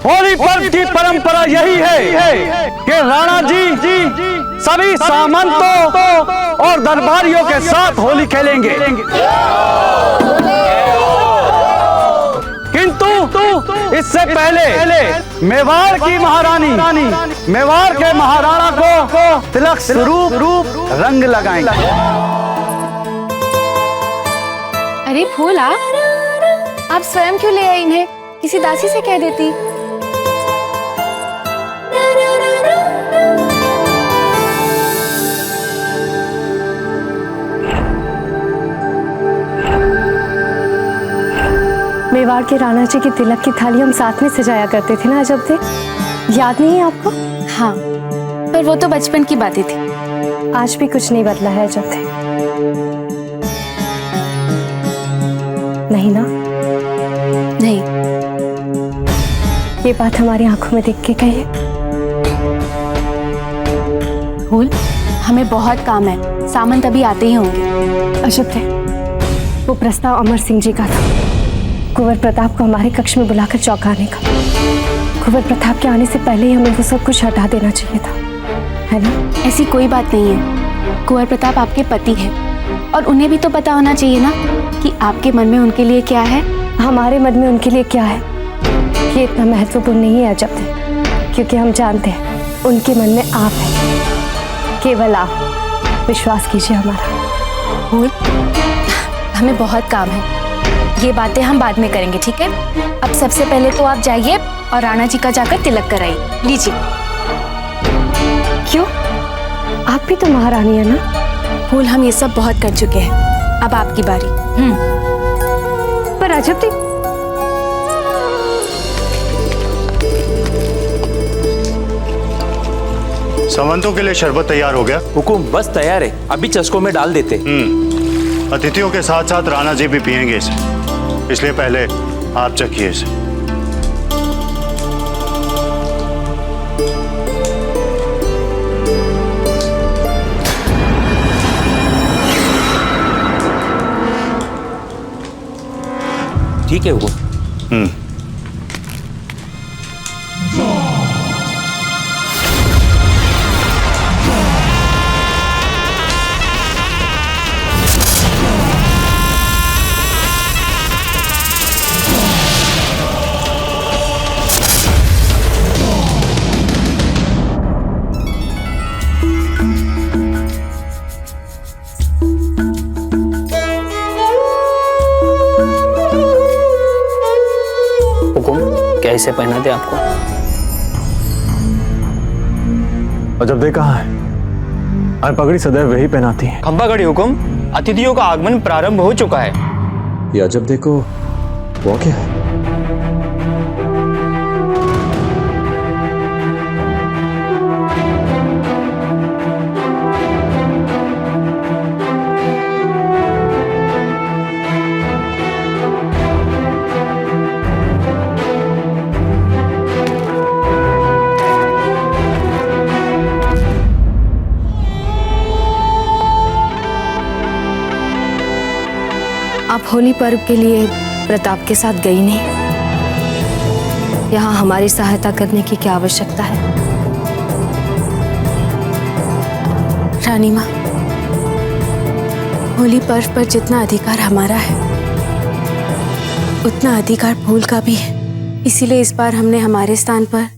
होली पर्व की परंपरा यही है कि राणा जी सभी सामंतों और दरबारियों के साथ होली खेलेंगे। किंतु इससे पहले मेवाड़ की महारानी मेवाड़ के महाराणा को तिलक स्वरूप रंग लगाएंगे। अरे फूल आप स्वयं क्यों ले आई इन्हें? किसी दासी से कह देती। मेवाड़ के राणा जी की तिलक की थाली हम साथ में सजाया करते थे ना अजब दे, याद नहीं है आपको? हाँ, पर वो तो बचपन की बातें थी। आज भी कुछ नहीं बदला है अजब दे। नहीं ना? नहीं, ये बात हमारी आंखों में देख के कहिए। फूल, हमें बहुत काम है, सामंत अभी आते ही होंगे। अजब थे, वो प्रस्ताव अमर सिंह जी का था, कुंवर प्रताप को हमारे कक्ष में बुलाकर चौंकाने का। कुंवर प्रताप के आने से पहले ही हमें वो सब कुछ हटा देना चाहिए था, है ना? ऐसी कोई बात नहीं है, कुंवर प्रताप आपके पति हैं और उन्हें भी तो पता होना चाहिए ना कि आपके मन में उनके लिए क्या है। हमारे मन में उनके लिए क्या है ये इतना महत्वपूर्ण नहीं है अजब दे, क्योंकि हम जानते हैं उनके मन में आप हैं, केवल आप। विश्वास कीजिए हमारा। फूल, हमें बहुत काम है, ये बातें हम बाद में करेंगे, ठीक है? अब सबसे पहले तो आप जाइए और राणा जी का जाकर तिलक कराइए। लीजिए। क्यों? आप भी तो महारानी है ना? फूल, हम ये सब बहुत कर चुके हैं, अब आपकी बारी। पर अजब थी, सामंतों के लिए शरबत तैयार हो गया? हुकुम, बस तैयार है, अभी चस्कों में डाल देते। अतिथियों के साथ साथ राणा जी भी पिएंगे इसे, इसलिए पहले आप चखिए इसे। ठीक है हुकुम। कैसे पहना दे आपको? अजब दे कहाँ है? और पगड़ी सदैव वही पहनाती है। खंबा गढ़ी हुकुम, अतिथियों का आगमन प्रारंभ हो चुका है। ये अजब दे को वो क्या है? आप होली पर्व के लिए प्रताप के साथ गई नहीं? यहाँ हमारी सहायता करने की क्या आवश्यकता है? रानी माँ, होली पर्व पर जितना अधिकार हमारा है उतना अधिकार फूल का भी है, इसीलिए इस बार हमने हमारे स्थान पर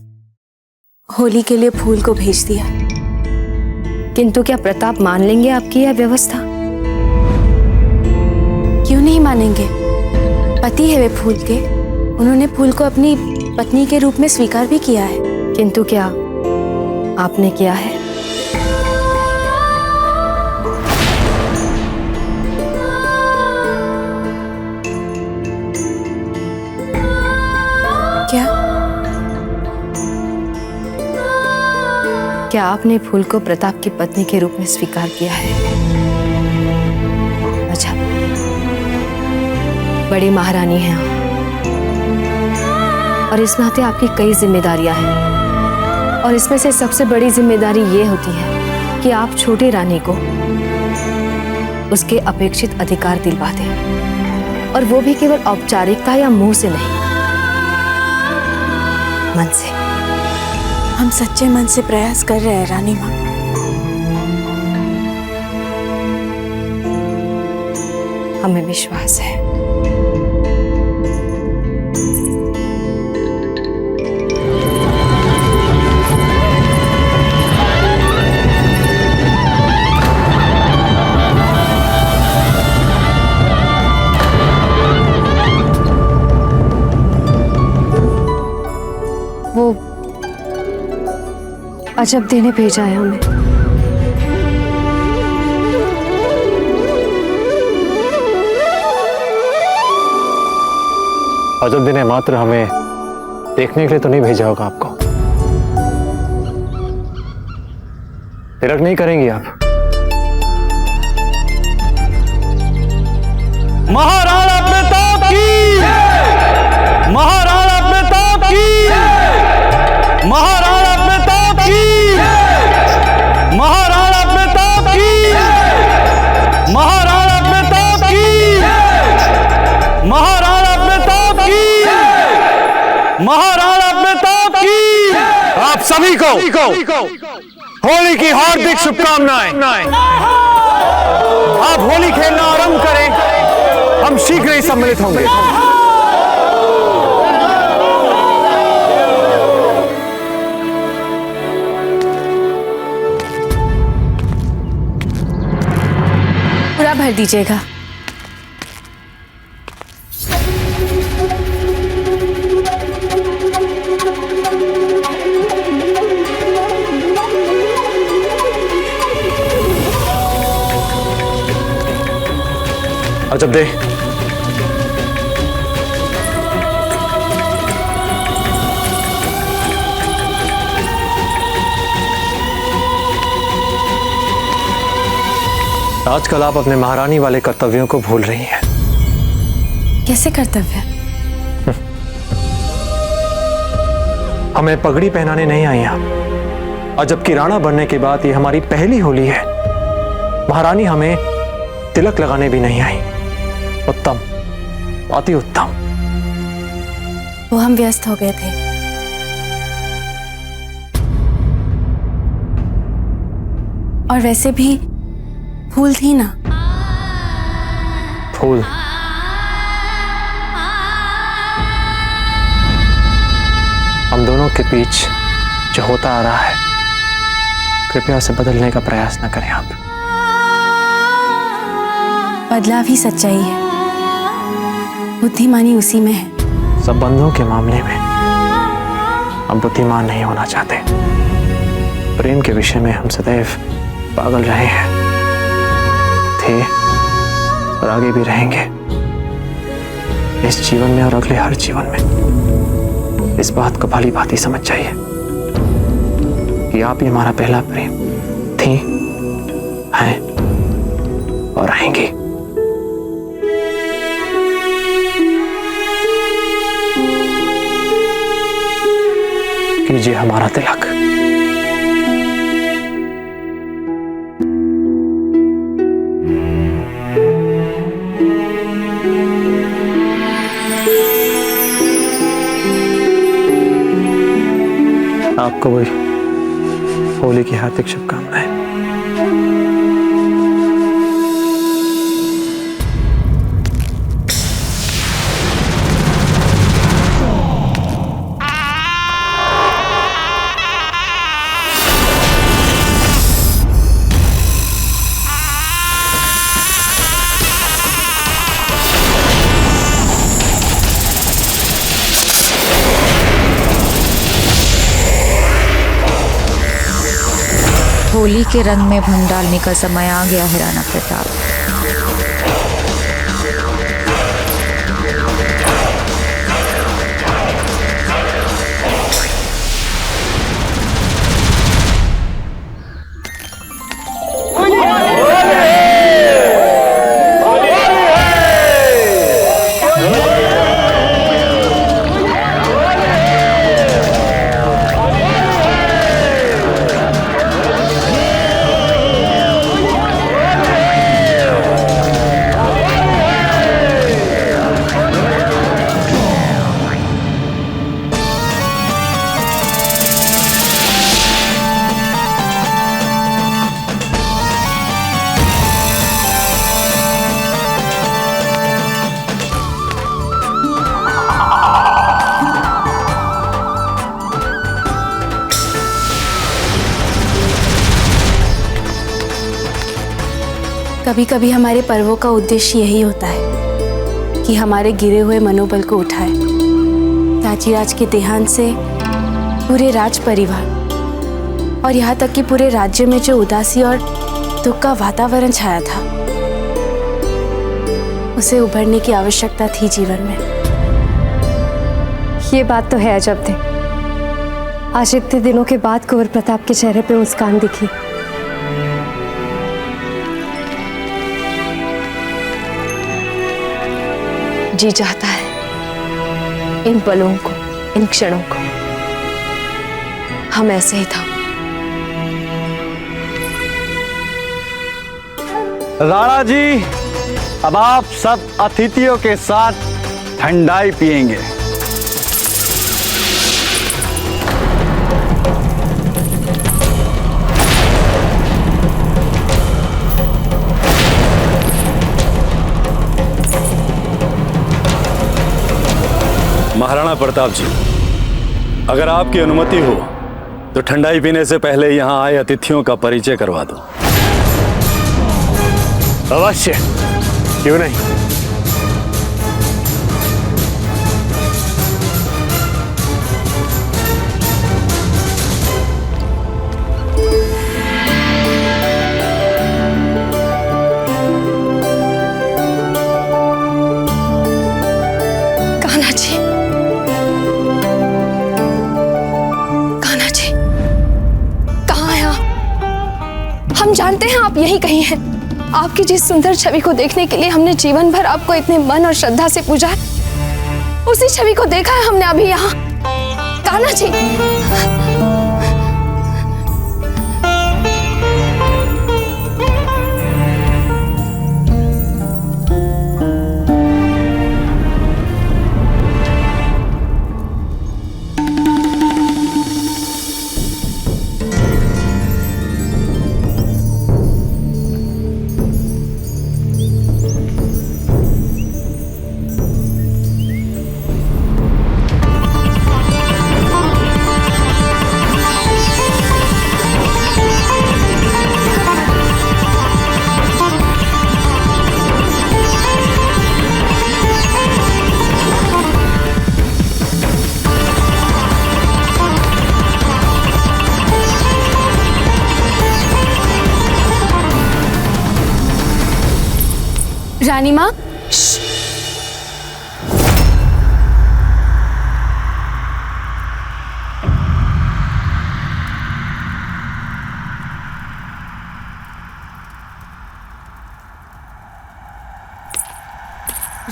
होली के लिए फूल को भेज दिया। किंतु क्या प्रताप मान लेंगे आपकी यह व्यवस्था? क्यों नहीं मानेंगे? पति है वे फूल के, उन्होंने फूल को अपनी पत्नी के रूप में स्वीकार भी किया है। किंतु क्या आपने किया है? क्या आपने फूल को प्रताप की पत्नी के रूप में स्वीकार किया है? अच्छा, बड़ी महारानी हैं आप, और इस नाते आपकी कई जिम्मेदारियां हैं, और इसमें से सबसे बड़ी जिम्मेदारी ये होती है कि आप छोटी रानी को उसके अपेक्षित अधिकार दिलवा दें, और वो भी केवल औपचारिकता या मुंह से नहीं। मन से। हम सच्चे मन से प्रयास कर रहे हैं रानी माँ। हमें विश्वास है। वो अजब देने भेजा है हमें। अजब दिन है मात्र हमें देखने के लिए तो नहीं भेजा होगा आपको। तिलक नहीं करेंगी आप? महाराणा प्रताप की, महाराणा प्रताप की, महाराणा प्रताप की, महाराणा प्रताप की, महाराणा प्रताप की, महाराणा प्रताप की, महाराणा प्रताप की। आप सभी को होली की हार्दिक शुभकामनाएं। आप होली खेलना आरंभ करें, हम शीघ्र ही सम्मिलित होंगे। पूरा भर दीजिएगा। अजब दे, आजकल आप अपने महारानी वाले कर्तव्यों को भूल रही हैं। कैसे कर्तव्य? हमें पगड़ी पहनाने नहीं आई आप। अजब की राणा बनने के बाद ये हमारी पहली होली है। महारानी हमें तिलक लगाने भी नहीं आई। उत्तम, अति उत्तम। वो हम व्यस्त हो गए थे। और वैसे भी फूल थी ना। फूल? हम दोनों के बीच जो होता आ रहा है, कृपया उसे बदलने का प्रयास न करें आप। बदलाव ही सच्चाई है। बुद्धिमानी उसी में है। संबंधों के मामले में हम बुद्धिमान नहीं होना चाहते। प्रेम के विषय में हम सदैव पागल रहे हैं, थे और आगे भी रहेंगे। इस जीवन में और अगले हर जीवन में इस बात को भली भांति समझ जाइए कि आप ही हमारा पहला प्रेम थी, हैं और रहेंगी। कीजिए हमारा तिलक। आपको भी होली की हार्दिक शुभकामनाएं। होली के रंग में भंग डालने का समय आ गया है राणा प्रताप। कभी कभी हमारे पर्वों का उद्देश्य यही होता है कि हमारे गिरे हुए मनोबल को उठाए। ताजीराज के देहांत से पूरे राज परिवार और यहाँ तक कि पूरे राज्य में जो उदासी और दुख का वातावरण छाया था, उसे उभरने की आवश्यकता थी जीवन में। ये बात तो है अजब दे। आज इतने दिनों के बाद कुंवर प्रताप के चेहरे पे मुस्कान दिखी। जी चाहता है इन पलों को, इन क्षणों को हम ऐसे ही था। राणा जी, अब आप सब अतिथियों के साथ ठंडाई पिएंगे। महाराणा प्रताप जी, अगर आपकी अनुमति हो तो ठंडाई पीने से पहले यहाँ आए अतिथियों का परिचय करवा दो। अवश्य, क्यों नहीं। कान्हा जी, कान्हा जी, कहाँ हैं आप? हम जानते हैं आप यहीं कहीं हैं। आपकी जिस सुंदर छवि को देखने के लिए हमने जीवन भर आपको इतने मन और श्रद्धा से पूजा है, उसी छवि को देखा है हमने अभी यहाँ। कान्हा जी, रानी माँ,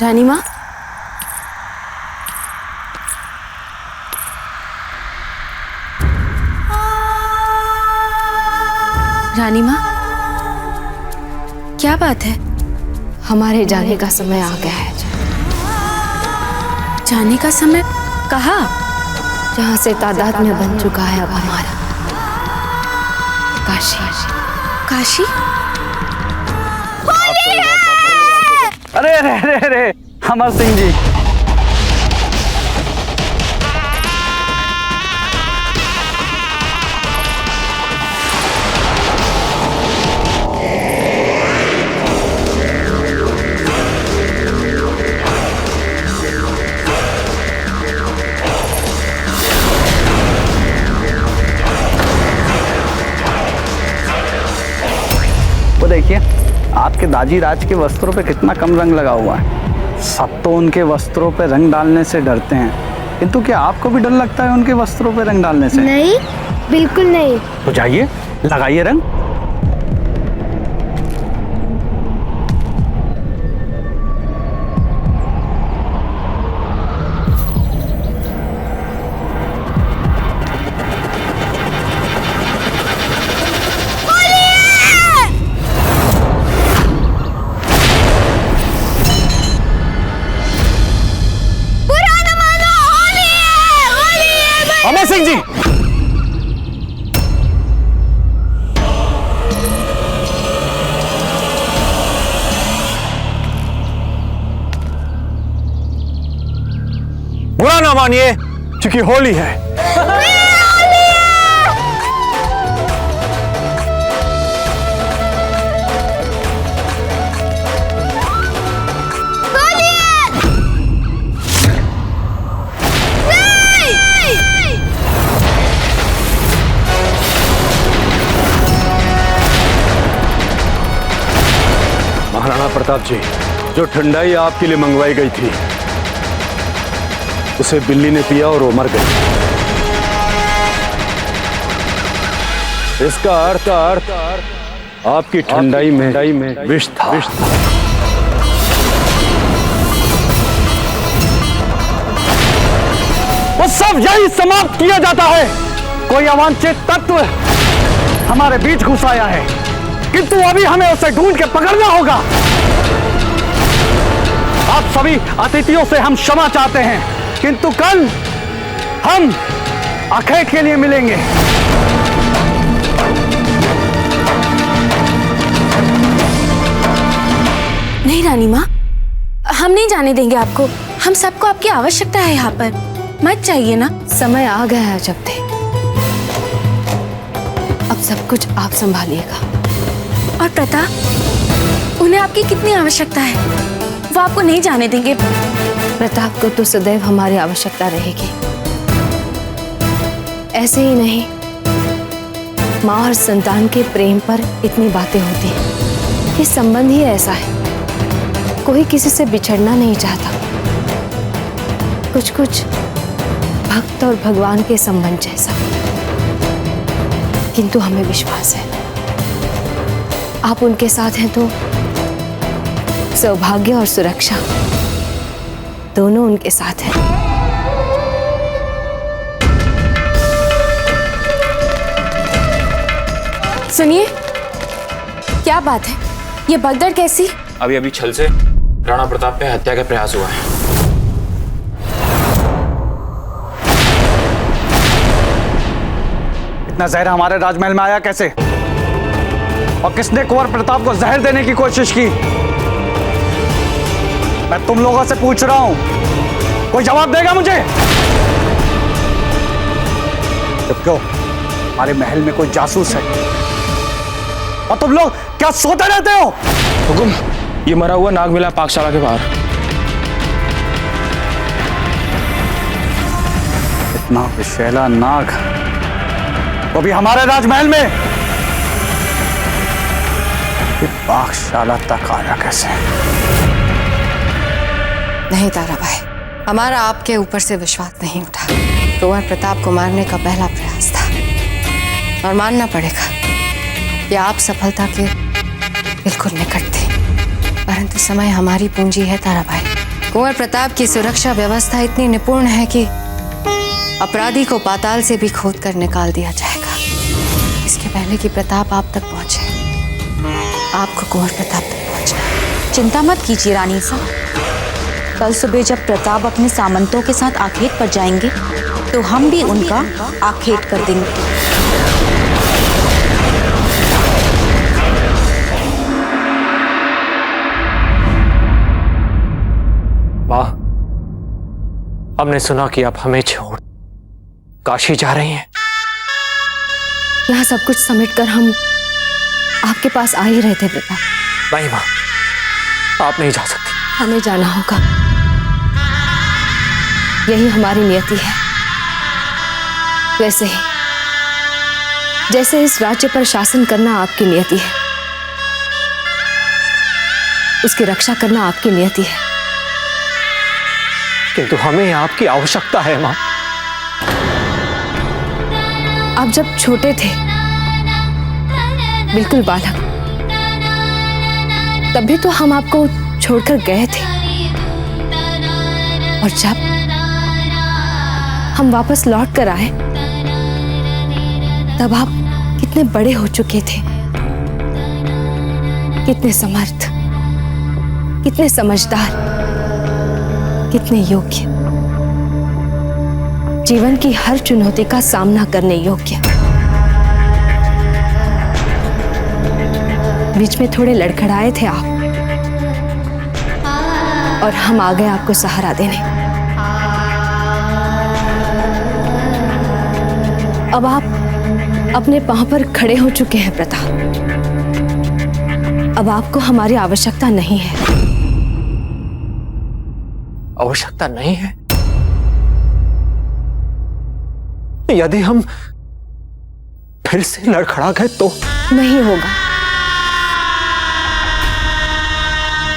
रानी माँ, रानी माँ, क्या बात है? हमारे जाने का समय आ गया है। जाने का समय? कहाँ? जहाँ से तादाद में बन चुका है अब हमारा काशी। काशी? अरे अरे अरे अरे, अमर सिंह जी, वो देखिए आपके दाजी राज के वस्त्रों पे कितना कम रंग लगा हुआ है। सब तो उनके वस्त्रों पे रंग डालने से डरते हैं, किंतु क्या आपको भी डर लगता है उनके वस्त्रों पे रंग डालने से? नहीं, बिल्कुल नहीं। तो जाइए, लगाइए रंग। अमर सिंह जी, बुरा ना मानिए, क्योंकि होली है। प्रताप जी, जो ठंडाई आपके लिए मंगवाई गई थी उसे बिल्ली ने पिया और वो मर गई। इसका अर्थ आपकी ठंडाई में विष था। वो सब यही समाप्त किया जाता है। कोई अवांछित तत्व हमारे बीच घुस आया है, किंतु अभी हमें उसे ढूंढ के पकड़ना होगा। आप सभी अतिथियों से हम क्षमा चाहते हैं, किंतु कल हम अखेट के लिए मिलेंगे। नहीं रानी माँ, हम नहीं जाने देंगे आपको। हम सबको आपकी आवश्यकता है यहाँ पर, मत चाहिए ना। समय आ गया है जब थे, अब सब कुछ आप संभालिएगा। और प्रताप, उन्हें आपकी कितनी आवश्यकता है, वो आपको नहीं जाने देंगे। प्रताप को तो सदैव हमारी आवश्यकता रहेगी। ऐसे ही नहीं, माँ और संतान के प्रेम पर इतनी बातें होती हैं। ये संबंध ही ऐसा है, कोई किसी से बिछड़ना नहीं चाहता। कुछ कुछ भक्त और भगवान के संबंध जैसा। किंतु हमें विश्वास है आप उनके साथ हैं तो सौभाग्य और सुरक्षा दोनों उनके साथ हैं। सुनिए, क्या बात है, ये भगदड़ कैसी? अभी अभी छल से राणा प्रताप पे हत्या का प्रयास हुआ है। इतना जहर हमारे राजमहल में आया कैसे? और किसने कुंवर प्रताप को जहर देने की कोशिश की? मैं तुम लोगों से पूछ रहा हूं, कोई जवाब देगा मुझे? जब क्यों हमारे महल में कोई जासूस है और तुम लोग क्या सोते रहते हो? हुकुम, ये मरा हुआ नाग मिला पाकशाला के बाहर। इतना विषैला नाग वो भी हमारे राजमहल में? ये पाकशाला तक आया कैसे? नहीं ताराबाई, हमारा आपके ऊपर से विश्वास नहीं उठा। कुंवर प्रताप को मारने का पहला प्रयास था और मानना पड़ेगा कि आप सफलता के बिल्कुल निकट थे, परंतु समय हमारी पूंजी है ताराबाई। कुंवर प्रताप की सुरक्षा व्यवस्था इतनी निपुण है कि अपराधी को पाताल से भी खोद कर निकाल दिया जाएगा, इसके पहले कि प्रताप आप तक पहुंचे। आपको कुंवर प्रताप तक पहुंचना। चिंता मत कीजिए रानी साहब, कल सुबह जब प्रताप अपने सामंतों के साथ आखेट पर जाएंगे तो हम भी उनका आखेट कर देंगे। माँ, हमने सुना कि आप हमें छोड़ काशी जा रही हैं। यहाँ सब कुछ समेटकर हम आपके पास आ ही रहे थे प्रताप। नहीं माँ, आप नहीं जा सकती। हमें जाना होगा, यही हमारी नियति है। वैसे ही जैसे इस राज्य पर शासन करना आपकी नियति है, उसकी रक्षा करना आपकी नियति है। किंतु हमें आपकी आवश्यकता है माँ। आप जब छोटे थे, बिल्कुल बालक, तभी तो हम आपको छोड़कर गए थे, और जब हम वापस लौट कर आए तब आप कितने बड़े हो चुके थे, कितने समर्थ, कितने समझदार, कितने योग्य, जीवन की हर चुनौती का सामना करने योग्य। बीच में थोड़े लड़खड़ाए थे आप, और हम आ गए आपको सहारा देने। अब आप अपने पांव पर खड़े हो चुके हैं प्रताप। अब आपको हमारी आवश्यकता नहीं है। आवश्यकता नहीं है? यदि हम फिर से लड़खड़ा गए तो? नहीं होगा।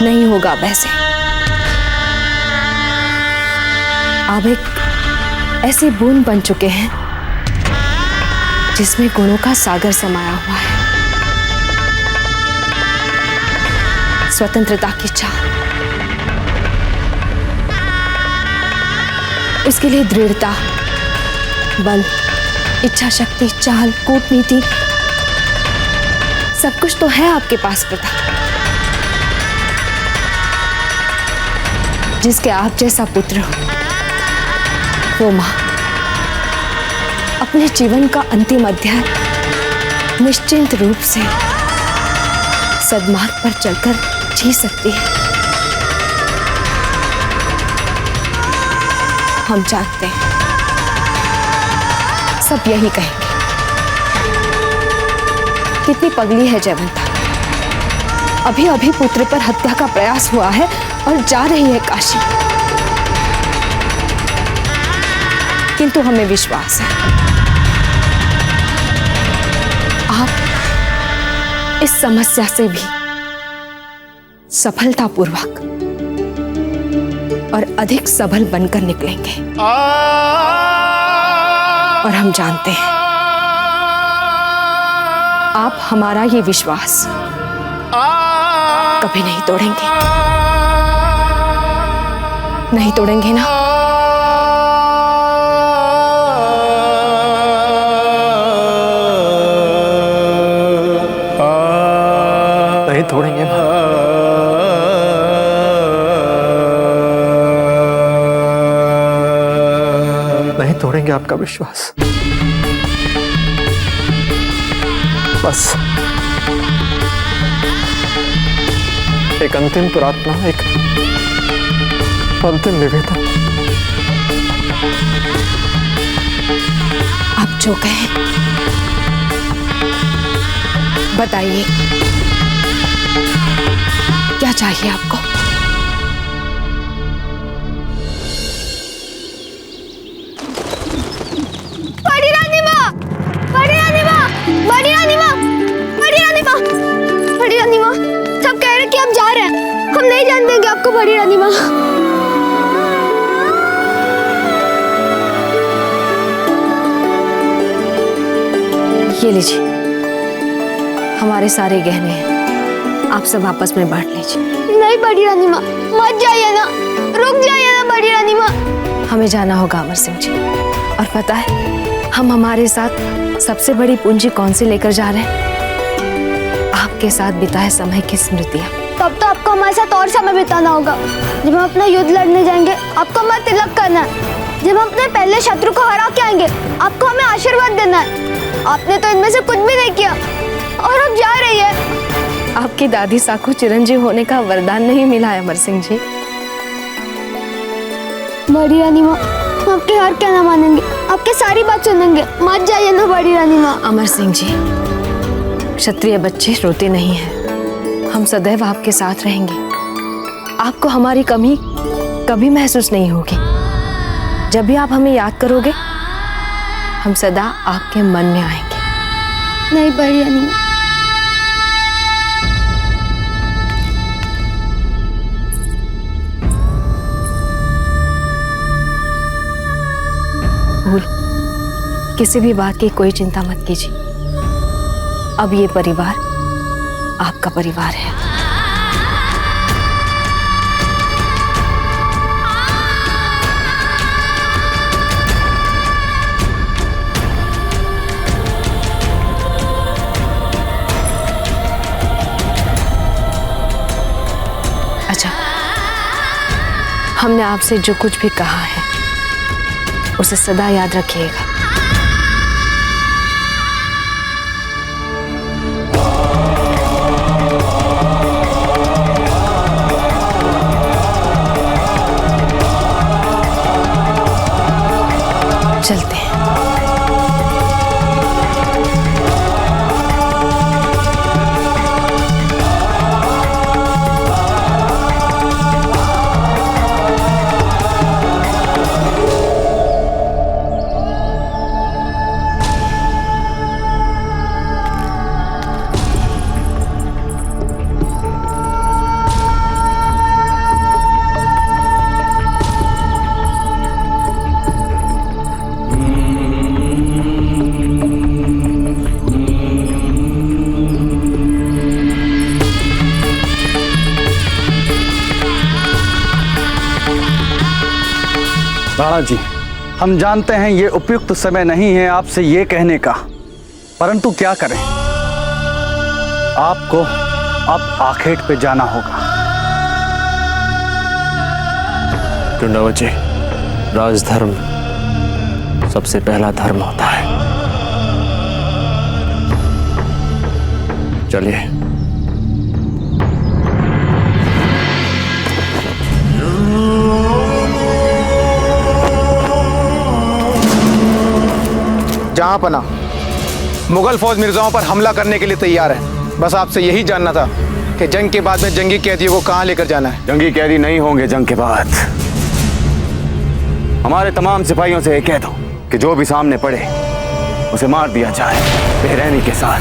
नहीं होगा अब ऐसे। आप एक ऐसी बूंद बन चुके हैं जिसमें गुणों का सागर समाया हुआ है। स्वतंत्रता की चाह, उसके लिए दृढ़ता, बल, इच्छा शक्ति, चाल, कूटनीति, सब कुछ तो है आपके पास प्रताप। जिसके आप जैसा पुत्र हो, वो मां अपने जीवन का अंतिम अध्याय निश्चिंत रूप से सद्मार्ग पर चलकर जी सकती है। हम जानते हैं, सब यही कहेंगे, कितनी पगली है जयवंता। अभी अभी पुत्र पर हत्या का प्रयास हुआ है और जा रही है काशी। किंतु हमें विश्वास है आप इस समस्या से भी सफलतापूर्वक और अधिक सबल बनकर निकलेंगे। और हम जानते हैं आप हमारा ये विश्वास कभी नहीं तोड़ेंगे। नहीं तोड़ेंगे ना? नहीं तोड़ेंगे मां। नहीं तोड़ेंगे आपका विश्वास। बस एक अंतिम प्रार्थना, एक अंतिम निवेदन। आप जो कहें बताइए, क्या चाहिए आपको? बड़ी रानी माँ, बड़ी रानी माँ, बड़ी रानी माँ, बड़ी रानी माँ, बड़ी रानी माँ, सब कह रहे कि हम जा रहे हैं, हम नहीं जाने देंगे आपको बड़ी रानी माँ। ये लीजिए, हमारे सारे गहने हैं, आप सब आपस में बांट लीजिए। नहीं बड़ी रानी माँ, मत जाइए ना, रुक जाइए ना बड़ी रानी माँ। हमें जाना होगा अमर सिंह जी, और पता है हम हमारे साथ सबसे बड़ी पूंजी कौन सी लेकर जा रहे हैं? आपके साथ बिताए समय की स्मृतियां। तब तो आपको हमारे साथ और समय बिताना होगा। जब हम अपना युद्ध लड़ने जाएंगे, आपको हमारा तिलक करना है। जब हम अपने पहले शत्रु को हरा के आएंगे, आपको हमें आशीर्वाद देना है। आपने तो इनमें से कुछ भी नहीं किया और अब जा रही है। आपकी दादी साखू चिरंजीव होने का वरदान नहीं मिला है अमर सिंह जी। बड़ी रानी माँ, हम आपके हर कहना मानेंगे, आपके सारी बात सुनेंगे। मत जाइए ना बड़ी रानी माँ। अमर सिंह जी, क्षत्रिय बच्चे रोते नहीं हैं। हम सदैव आपके साथ रहेंगे। आपको हमारी कमी कभी महसूस नहीं होगी। जब भी आप हमें याद करोगे, हम सदा आपके मन में आएंगे। नहीं बड़ी रानी माँ। भूल, किसी भी बात की कोई चिंता मत कीजिए। अब ये परिवार आपका परिवार है। अच्छा, हमने आपसे जो कुछ भी कहा है उसे सदा याद रखिएगा। चलते हैं। जी, हम जानते हैं ये उपयुक्त समय नहीं है आपसे ये कहने का, परंतु क्या करें, आपको अब आखेट पे जाना होगा। टुंडावत जी, राजधर्म सबसे पहला धर्म होता है। चलिए। जहां पना मुगल फौज मिर्जाओं पर हमला करने के लिए तैयार है। बस आपसे यही जानना था कि जंग के बाद में जंगी कैदियों को कहां लेकर जाना है। जंगी कैदी नहीं होंगे जंग के बाद। हमारे तमाम सिपाहियों से कह दो कि जो भी सामने पड़े उसे मार दिया जाए, बेरहमी के साथ।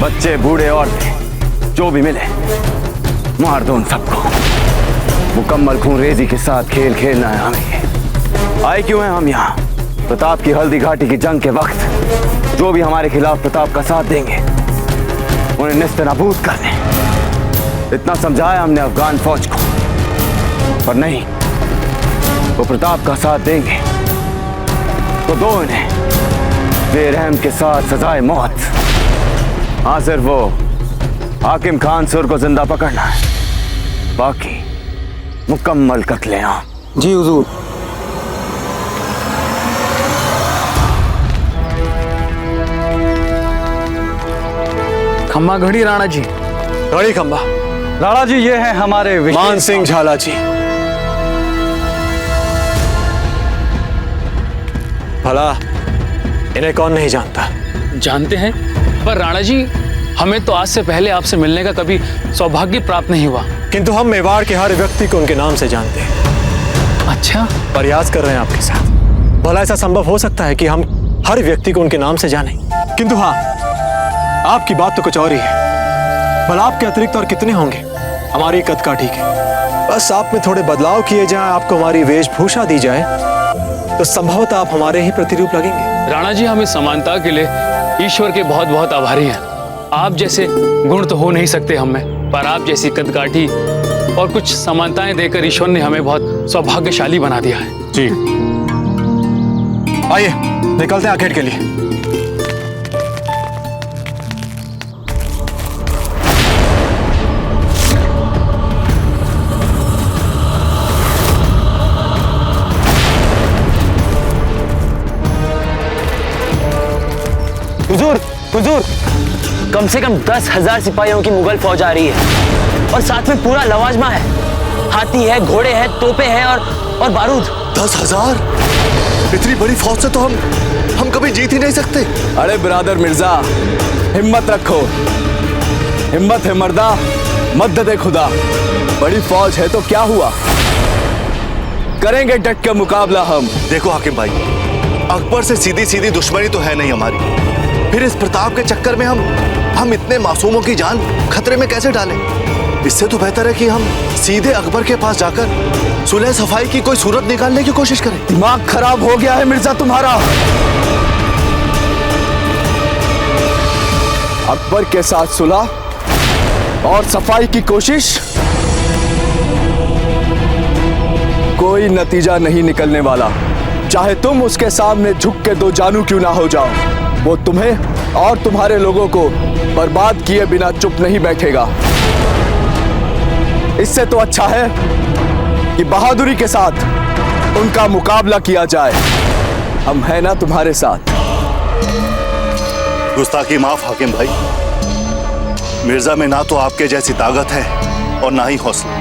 बच्चे, बूढ़े, औरतें, जो भी मिले मार दो उन सबको। मुकम्मल खूनरेजी के साथ खेल खेलना है हमें। आए क्यों हैं हम यहाँ? प्रताप की हल्दी घाटी की जंग के वक्त जो भी हमारे खिलाफ प्रताप का साथ देंगे उन्हें निस्त नाबूद कर दें। इतना समझाया हमने अफगान फौज को, पर नहीं, वो प्रताप का साथ देंगे तो दो इन्हें बेरहम के साथ सजाए मौत। हाँ, सिर्फ वो हाकिम खान सुर को जिंदा पकड़ना है, बाकी मुकम्मल कत्लेआम। जी हुजूर। खम्बा घड़ी राणा जी। घड़ी खम्बा। राणा जी, ये है हमारे मान सिंह झाला जी। भला इन्हें कौन नहीं जानता? जानते हैं, पर राणा जी हमें तो आज से पहले आपसे मिलने का कभी सौभाग्य प्राप्त नहीं हुआ। किंतु हम मेवाड़ के हर व्यक्ति को उनके नाम से जानते हैं। अच्छा, प्रयास कर रहे हैं आपके साथ। भला ऐसा संभव हो सकता है कि हम हर व्यक्ति को उनके नाम से जानें? किंतु हाँ, आपकी बात तो कुछ और ही है। भला आपके अतिरिक्त और कितने होंगे हमारी कदकाठी के? बस आप में थोड़े बदलाव किए जाएं, आपको हमारी वेशभूषा दी जाए, तो संभवतः आप हमारे ही प्रतिरूप लगेंगे। राणा जी, हम इस समानता के लिए ईश्वर के बहुत बहुत आभारी हैं। आप जैसे गुण तो हो नहीं सकते हम में, पर आप जैसी कदकाठी और कुछ समानताएं देकर ईश्वर ने हमें बहुत सौभाग्यशाली बना दिया है। जी, आइए निकलते हैं आखेट के लिए। हुजूर, हुजूर, कम से कम 10,000 सिपाहियों की मुगल फौज आ रही है और साथ में पूरा लवाजमा है। हाथी है, घोड़े हैं, तोपे हैं और बारूद। 10,000? इतनी बड़ी फौज से तो हम कभी जीत ही नहीं सकते। अरे बिरादर मिर्जा, हिम्मत रखो। हिम्मत है मर्दा, मदद है खुदा। बड़ी फौज है तो क्या हुआ, करेंगे डट के मुकाबला हम। देखो हाकिम भाई, अकबर से सीधी सीधी दुश्मनी तो है नहीं हमारी, फिर इस प्रताप के चक्कर में हम इतने मासूमों की जान खतरे में कैसे डालें? इससे तो बेहतर है कि हम सीधे अकबर के पास जाकर सुलह सफाई की कोई सूरत निकालने की कोशिश करें। दिमाग खराब हो गया है मिर्जा तुम्हारा। अकबर के साथ सुलह और सफाई की कोशिश, कोई नतीजा नहीं निकलने वाला। चाहे तुम उसके सामने झुक के दो जानू क्यों ना हो जाओ, वो तुम्हें और तुम्हारे लोगों को बर्बाद किए बिना चुप नहीं बैठेगा। इससे तो अच्छा है कि बहादुरी के साथ उनका मुकाबला किया जाए। हम हैं ना तुम्हारे साथ। गुस्ताखी माफ हाकिम भाई, मिर्जा में ना तो आपके जैसी ताकत है और ना ही हौसला।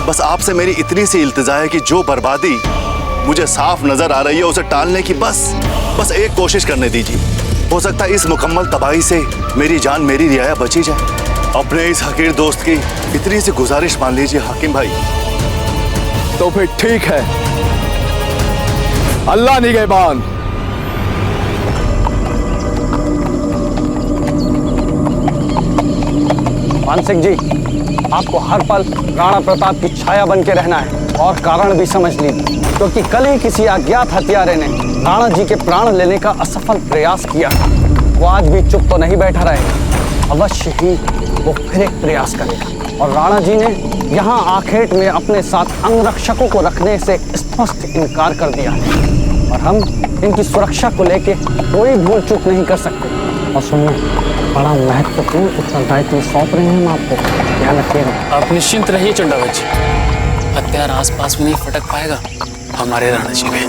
बस आपसे मेरी इतनी सी इल्तिजा है कि जो बर्बादी मुझे साफ नजर आ रही है उसे टालने की बस एक कोशिश करने दीजिए। हो सकता है इस मुकम्मल तबाही से मेरी जान, मेरी रियाया बची जाए। अपने इस हकीर दोस्त की इतनी सी गुजारिश मान लीजिए हाकिम भाई। तो फिर ठीक है, अल्लाह निगहबान। मान सिंह जी, आपको हर पल राणा प्रताप की छाया बन के रहना है, और कारण भी समझ लीजिए, क्योंकि कल ही किसी अज्ञात हत्यारे ने राणा जी के प्राण लेने का असफल प्रयास किया था। वो आज भी चुप तो नहीं बैठा रहेगा, अवश्य ही वो फिर एक प्रयास करेगा। और राणा जी ने यहाँ आखेट में अपने साथ अंगरक्षकों को रखने से स्पष्ट इनकार कर दिया है और हम इनकी सुरक्षा को लेके कोई भूल चूक नहीं कर सकते। और सुनिए, बड़ा महत्वपूर्ण उत्तरदायित्व सौंप रहे हैं हम आपको, ध्यान रखिएगा। आप निश्चिंत रहिए चंडावत जी, हत्यार आसपास में नहीं फटक पाएगा हमारे राणा जी में।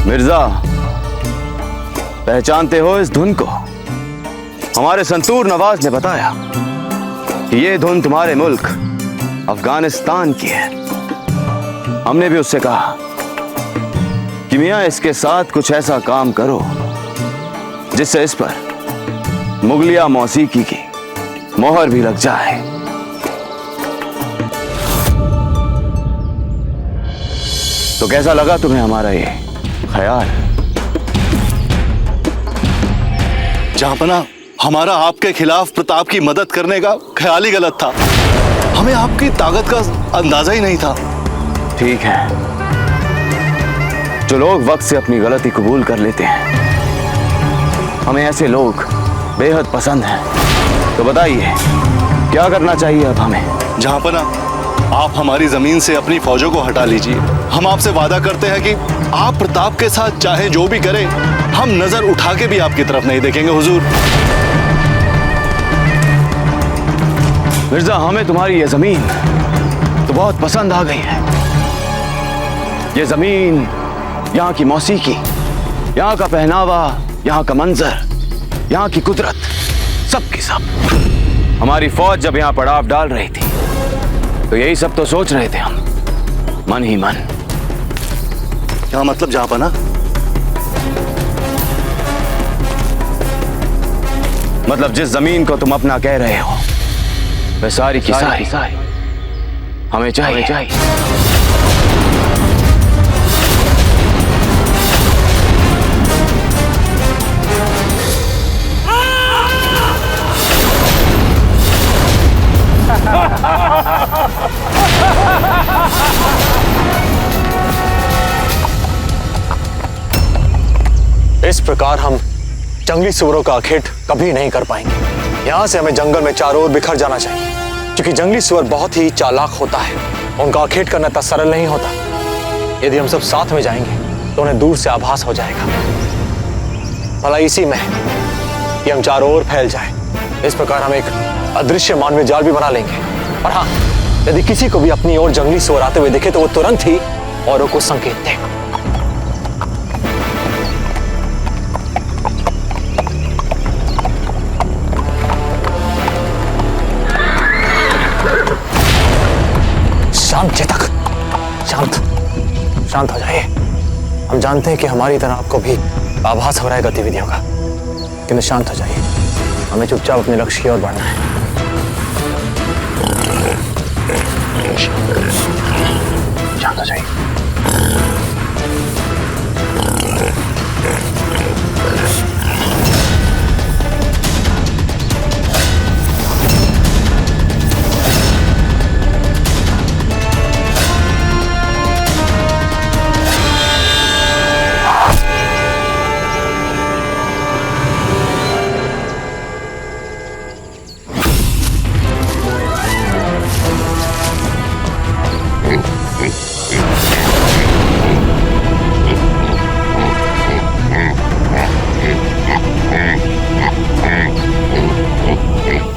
मिर्जा, पहचानते हो इस धुन को? हमारे संतूर नवाज ने बताया कि ये धुन तुम्हारे मुल्क अफगानिस्तान की है। हमने भी उससे कहा कि मियां इसके साथ कुछ ऐसा काम करो जिससे इस पर मुगलिया मौसीकी की मोहर भी लग जाए। तो कैसा लगा तुम्हें हमारा ये ख्याल? जहांपना, हमारा आपके खिलाफ प्रताप की मदद करने का ख्याल ही गलत था। हमें आपकी ताकत का अंदाजा ही नहीं था। ठीक है, जो लोग वक्त से अपनी गलती कबूल कर लेते हैं, हमें ऐसे लोग बेहद पसंद हैं। तो बताइए, क्या करना चाहिए अब हमें? जहांपना, आप हमारी जमीन से अपनी फौजों को हटा लीजिए। हम आपसे वादा करते हैं कि आप प्रताप के साथ चाहे जो भी करें, हम नजर उठा के भी आपकी तरफ नहीं देखेंगे हुजूर। मिर्जा, हमें तुम्हारी ये जमीन तो बहुत पसंद आ गई है। ये जमीन, यहाँ की मौसीकी, यहाँ का पहनावा, यहाँ का मंजर, यहाँ की कुदरत, सब की सब। हमारी फौज जब यहाँ पड़ाव डाल रही थी तो यही सब तो सोच रहे थे हम, मन ही मन। क्या मतलब जहांपना? मतलब जिस जमीन को तुम अपना कह रहे हो, वह सारी की सारी हमें चाहिए। इस प्रकार हम जंगली सुअरों का आखेट कभी नहीं कर पाएंगे। यहाँ से हमें जंगल में चारों ओर बिखर जाना चाहिए, क्योंकि जंगली सुअर बहुत ही चालाक होता है। उनका आखेट करना इतना सरल नहीं होता। यदि हम सब साथ में जाएंगे तो उन्हें दूर से आभास हो जाएगा। भला इसी में कि हम चारों ओर फैल जाए। इस प्रकार हम एक अदृश्य मानवीय जाल भी बना लेंगे। और हाँ, यदि किसी को भी अपनी ओर जंगली सुअर आते हुए दिखे तो वो तुरंत ही औरों को संकेत दे। शांत चेतक, शांत हो जाइए। हम जानते हैं कि हमारी तरह आपको भी आभास हो रहा है गतिविधियों का, किंतु शांत हो जाइए। हमें चुपचाप अपने लक्ष्य की ओर बढ़ना है। शांत हो जाइए।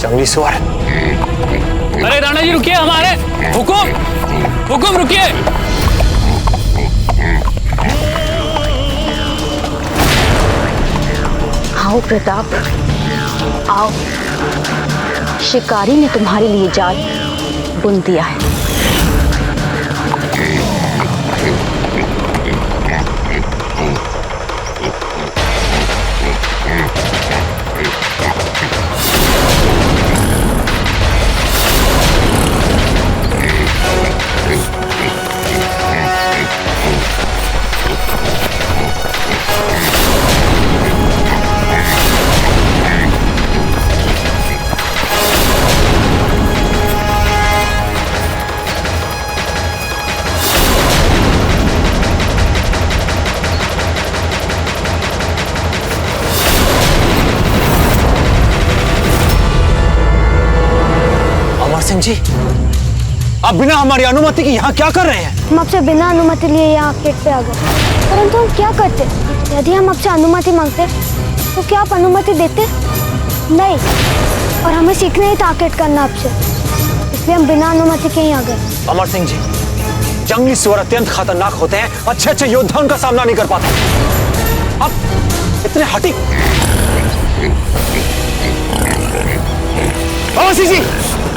जंगली सुअर। अरे राणा जी रुकिए, हमारे हुकुम रुकिए। प्रताप, आओ, शिकारी ने तुम्हारे लिए जाल बुन दिया है। सिंह जी, आप बिना हमारी अनुमति के यहाँ क्या कर रहे हैं? हम आपसे बिना अनुमति लिए यहाँ गेट पे आ गए, परंतु हम क्या करते? यदि हम आपसे अनुमति मांगते तो क्या आप अनुमति देते? नहीं, और हमें सीखना ही था आर्केड करना आपसे, इसलिए हम बिना अनुमति के ही आ गए। अमर सिंह जी, जंगली सुअर अत्यंत खतरनाक होते हैं, अच्छे योद्धा उनका सामना नहीं कर पाते। आप इतने हटी। अमर सिंह जी,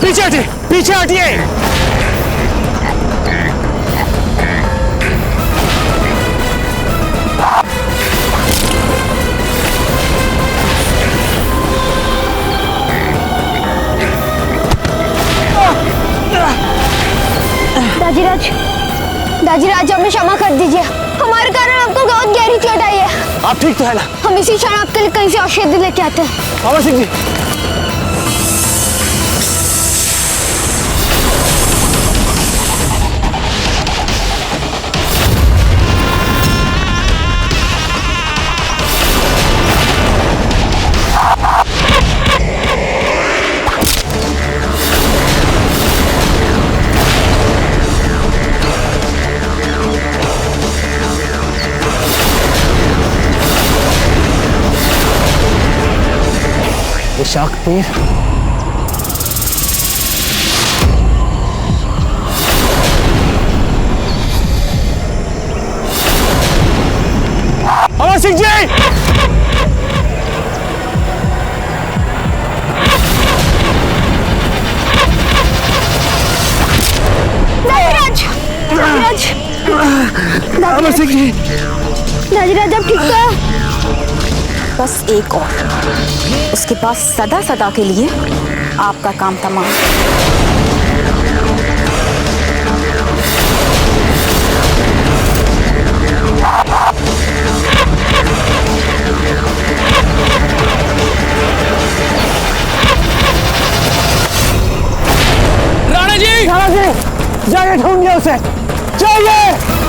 पीछे हटिए, पीछे हटिए। दाजीराज, हमें क्षमा कर दीजिए, हमारे कारण आपको बहुत गहरी चोट आई है। आप ठीक तो है ना? हम इसी क्षण आपके लिए कहीं से औषधि लेके आते हैं। अमर सिंह जी, विषाक्त तीर। अमर सिंह जी, अमर सिंह जी, दाजीराज आप ठीक है? बस एक और, उसके बाद सदा सदा के लिए आपका काम तमाम। राणा जी, जाइए ढूंढिए उसे, जाइए।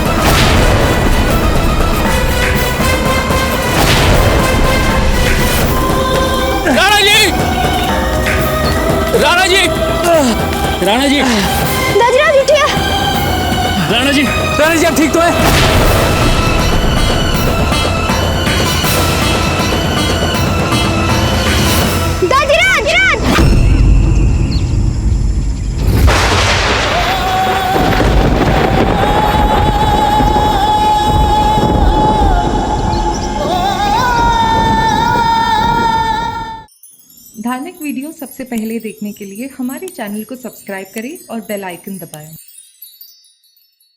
राणा जी, राणा जी, राणा जी, दाजीराज उठिए। राणा जी, राणा जी, आप ठीक तो है? दाजीराज, धार्मिक वीडियो सबसे पहले देखने के लिए हमारे चैनल को सब्सक्राइब करें और बेल आइकन दबाएं।